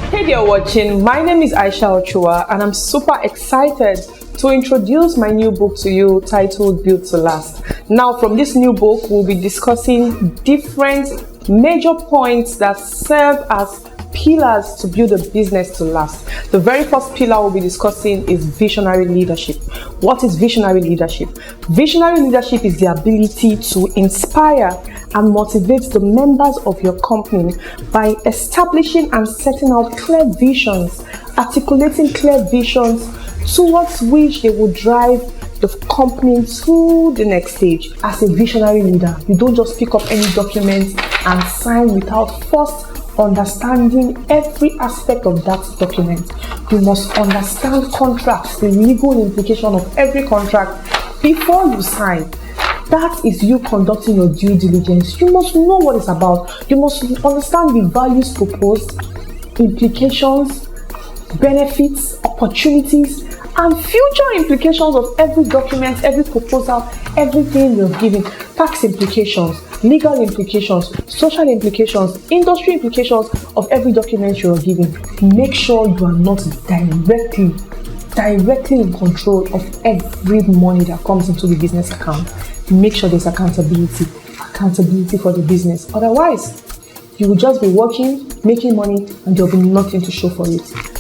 Hey there watching, my name is Aisha Ochuwa and I'm super excited to introduce my new book to you titled Built to Last. Now from this new book, we'll be discussing different major points that serve as pillars to build a business to last. The very first pillar we'll be discussing is visionary leadership. What is visionary leadership? Visionary leadership is the ability to inspire and motivate the members of your company by establishing and setting out clear visions, articulating clear visions towards which they will drive the company to the next stage. As a visionary leader, you don't just pick up any document and sign without first understanding every aspect of that document. You must understand contracts, the legal implication of every contract before you sign. That is you conducting your due diligence. You must know what it's about. You must understand the values proposed, implications, benefits, opportunities, and future implications of every document, every proposal, everything you're giving. Tax implications, legal implications, social implications, industry implications of every document you're giving. Make sure you are not directly in control of every money that comes into the business account. Make sure there's accountability for the business. Otherwise, you will just be working, making money, and there'll be nothing to show for it.